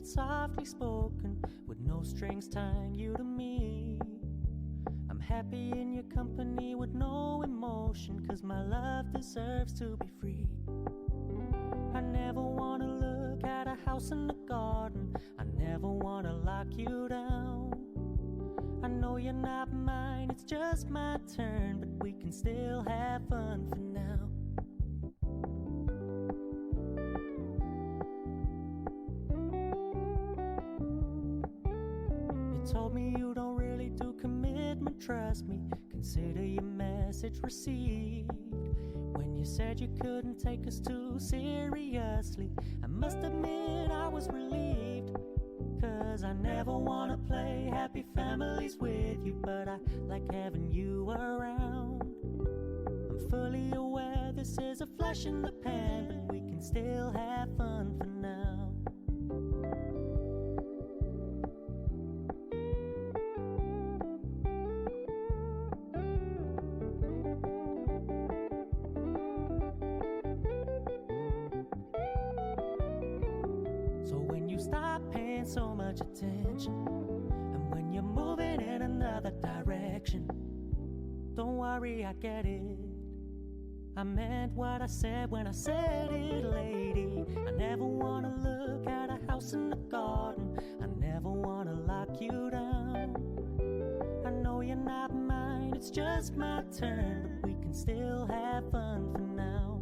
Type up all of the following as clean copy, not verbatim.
it's softly spoken, with no strings tying you to me. I'm happy in your company with no emotion, 'cause my love deserves to be free. I never wanna look at a house in the garden, I never wanna lock you down. I know you're not mine, it's just my turn, but we can still have fun for now. You told me you don't really do commitment, trust me, consider your message received. When you said you couldn't take us too seriously, I must admit I was relieved. 'Cause I never wanna play happy families with you, but I like having you around. I'm fully aware this is a flash in the pan, but we can still have fun for now. So when you stop paying so much attention, and when you're moving in another direction, don't worry, I get it. I meant what I said when I said it, lady. I never wanna look at a house in the garden, I never wanna lock you down. I know you're not mine, it's just my turn, but we can still have fun for now.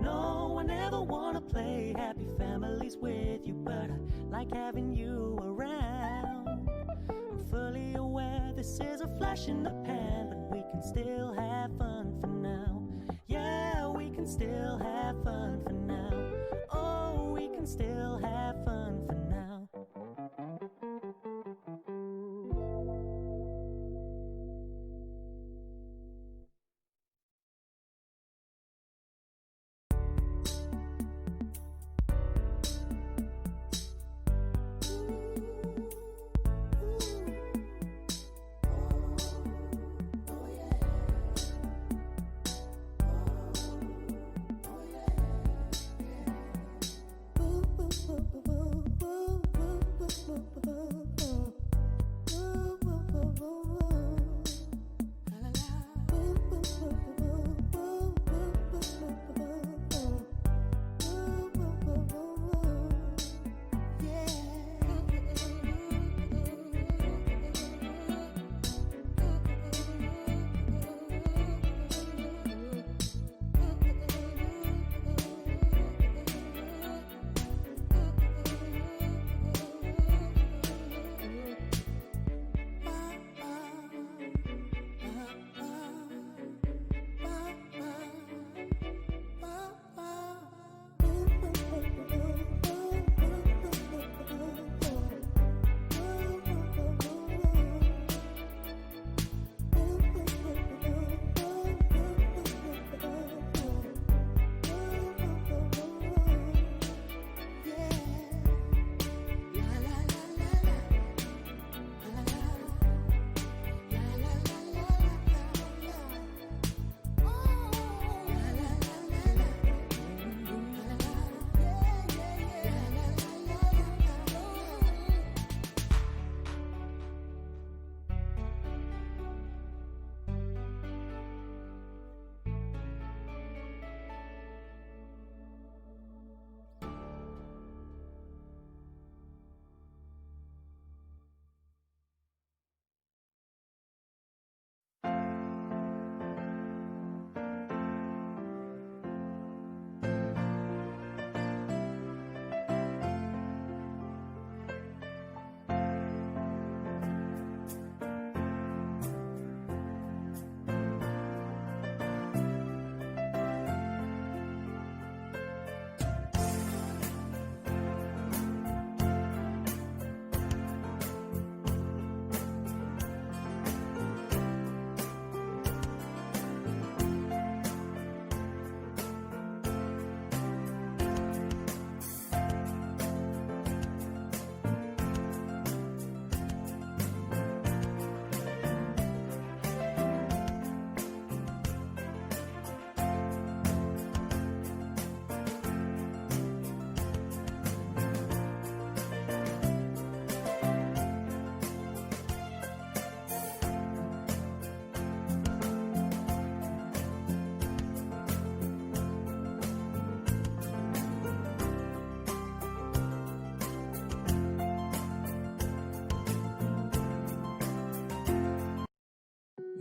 No, I never wanna play happy families with you, but I like having you around. I'm fully aware this is a flash in the pan, but we can still have fun for now. Yeah, we can still have fun for now. Oh, we can still have fun for now.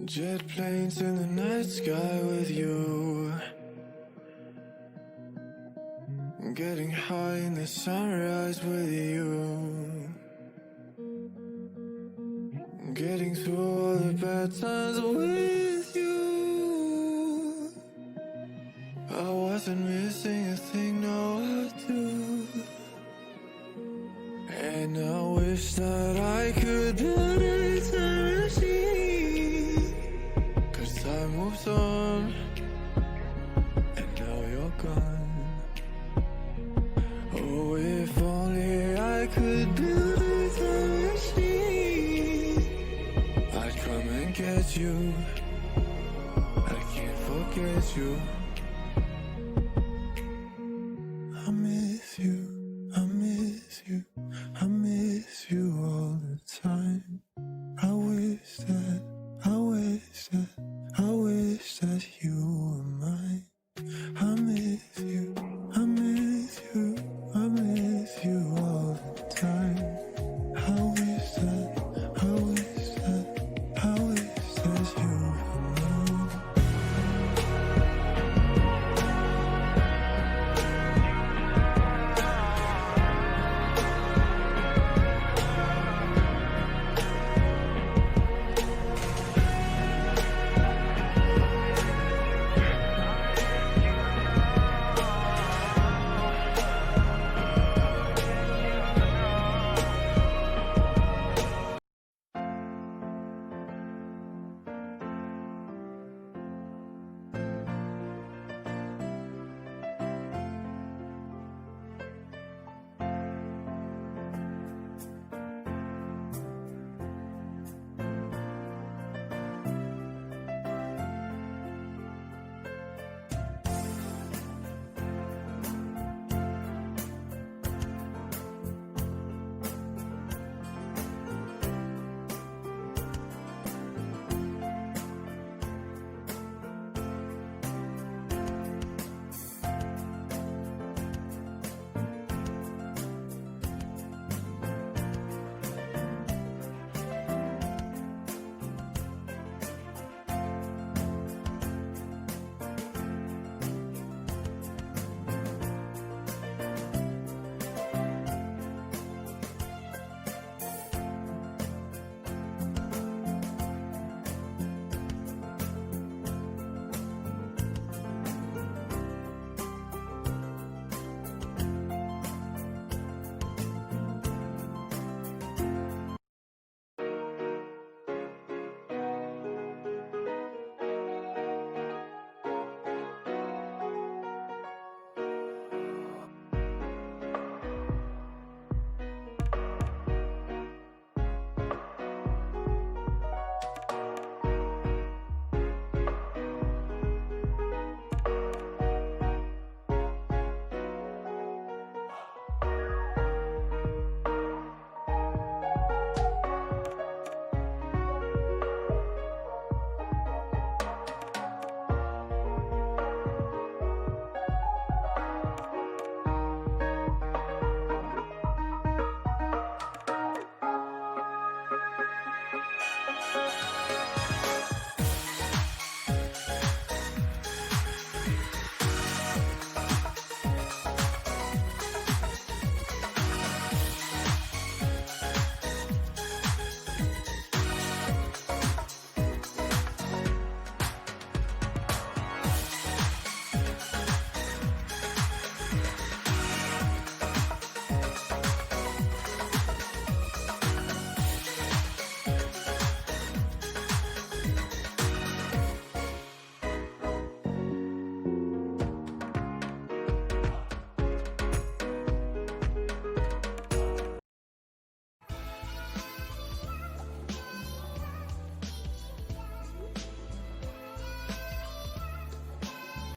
Jet planes in the night sky with you, getting high in the sunrise with you, getting through all the bad times with you. I wasn't missing a thing, no I do. And I wish that I could build a time machine, 'cause time moves on, and now you're gone. Oh, if only I could build a time machine, I'd come and get you. I can't forget you.